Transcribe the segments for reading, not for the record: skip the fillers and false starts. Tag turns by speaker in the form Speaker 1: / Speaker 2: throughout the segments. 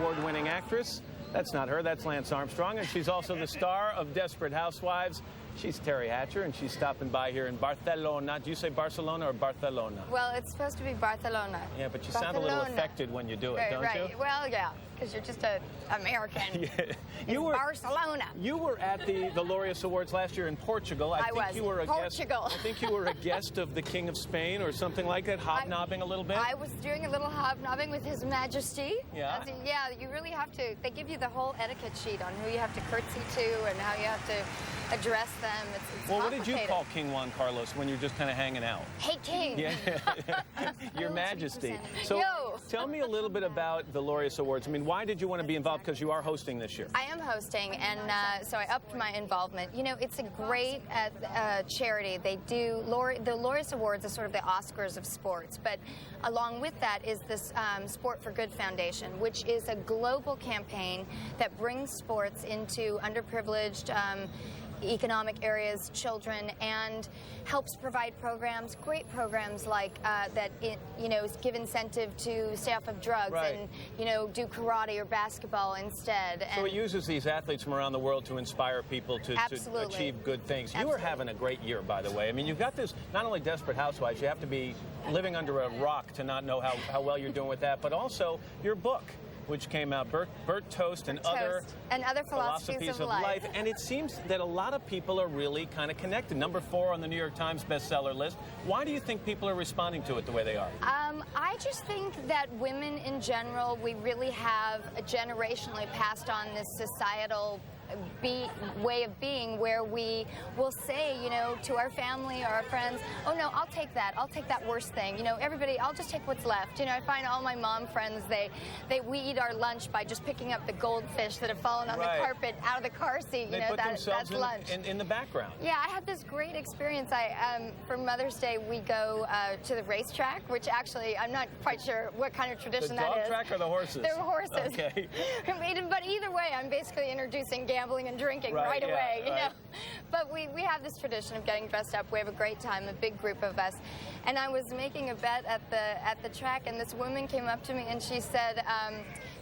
Speaker 1: Award-winning actress. That's not her, that's Lance Armstrong, and she's also the star of Desperate Housewives. She's Teri Hatcher, and she's stopping by here in Barcelona. Do you say Barcelona or Barcelona?
Speaker 2: Well, it's supposed to be Barcelona.
Speaker 1: Yeah, but you sound a little affected when you do it, don't you?
Speaker 2: Well, yeah, because you're just an American.
Speaker 1: Yeah.
Speaker 2: You were Barcelona.
Speaker 1: You were at the Laureus Awards last year in Portugal. I think you were a
Speaker 2: Portugal.
Speaker 1: Guest, I think you were a guest of the King of Spain or something like that, hobnobbing a little bit.
Speaker 2: I was doing a little hobnobbing with His Majesty.
Speaker 1: Yeah.
Speaker 2: Yeah, you really have to. They give you the whole etiquette sheet on who you have to curtsy to and how you have to address them. It's
Speaker 1: well, what did you call King Juan Carlos when you're just kind of hanging out?
Speaker 2: Hey, King.
Speaker 1: Yeah. Your Majesty. So tell me a little bit about the Laureus Awards. I mean, why did you want to be involved? Because you are hosting this year.
Speaker 2: I am hosting, and so I upped my involvement. You know, it's a great charity. They do, the Laureus Awards is sort of the Oscars of sports, but along with that is this Sport for Good Foundation, which is a global campaign that brings sports into underprivileged economic areas, children, and helps provide programs, great programs like that, give incentive to stay off of drugs and, do karate or basketball instead.
Speaker 1: So it uses these athletes from around the world to inspire people to achieve good things. You are having a great year, by the way. I mean, you've got this, not only Desperate Housewives, you have to be living under a rock to not know how well you're doing with that, but also your book, which came out, Burt Toast and Other Philosophies of Life. And it seems that a lot of people are really kind of connected. Number 4 on the New York Times bestseller list. Why do you think people are responding to it the way they are?
Speaker 2: I just think that women in general, we really have generationally passed on this societal way of being where we will say, to our family or our friends, oh no, I'll take that worst thing. Everybody, I'll just take what's left. I find all my mom friends, we eat our lunch by just picking up the goldfish that have fallen on the carpet out of the car seat.
Speaker 1: They put themselves that's lunch. In the background.
Speaker 2: Yeah, I had this great experience. For Mother's Day, we go to the racetrack, which actually, I'm not quite sure what kind of tradition that is.
Speaker 1: The dog track or the horses?
Speaker 2: They're horses.
Speaker 1: Okay.
Speaker 2: But either way, I'm basically introducing gambling and drinking right away, you know. But we have this tradition of getting dressed up. We have a great time, a big group of us. And I was making a bet at the track, and this woman came up to me and she said,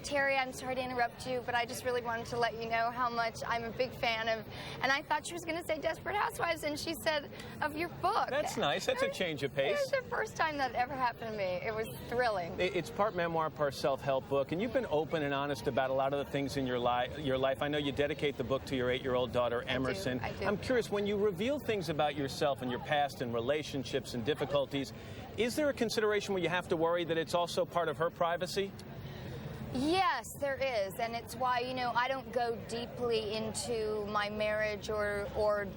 Speaker 2: Teri, I'm sorry to interrupt you, but I just really wanted to let you know how much I'm a big fan of, and I thought she was going to say Desperate Housewives, and she said, of your book.
Speaker 1: That's nice. That's a change of pace.
Speaker 2: It was the first time that ever happened to me. It was thrilling.
Speaker 1: It's part memoir, part self-help book, and you've been open and honest about a lot of the things in your life. I know you dedicate the book to your 8-year-old daughter, Emerson.
Speaker 2: I do.
Speaker 1: I'm curious, when you reveal things about yourself and your past and relationships and difficulties, is there a consideration where you have to worry that it's also part of her privacy?
Speaker 2: Yes, there is, and it's why, I don't go deeply into my marriage or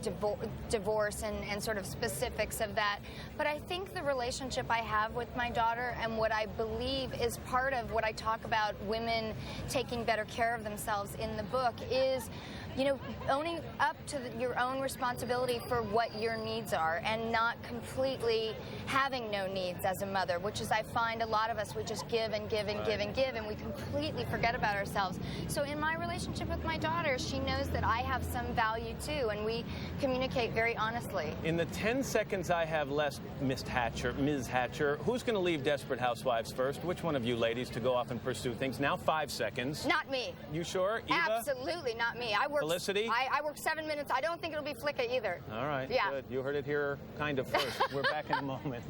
Speaker 2: divorce and sort of specifics of that. But I think the relationship I have with my daughter and what I believe is part of what I talk about women taking better care of themselves in the book is, owning up to your own responsibility for what your needs are and not completely having no needs as a mother, which is I find a lot of us, we just give and give and give and give, and we completely forget about ourselves. So in my relationship with my daughter, she knows that I have some value too, and we communicate very honestly.
Speaker 1: In the 10 seconds I have left, Ms. Hatcher, who's going to leave Desperate Housewives first? Which one of you ladies to go off and pursue things? Now 5 seconds.
Speaker 2: Not me.
Speaker 1: You sure? Eva?
Speaker 2: Absolutely not me.
Speaker 1: Felicity?
Speaker 2: I work 7 minutes. I don't think it'll be Flicka either.
Speaker 1: All right,
Speaker 2: yeah.
Speaker 1: Good. You heard it here kind of first. We're back in a moment.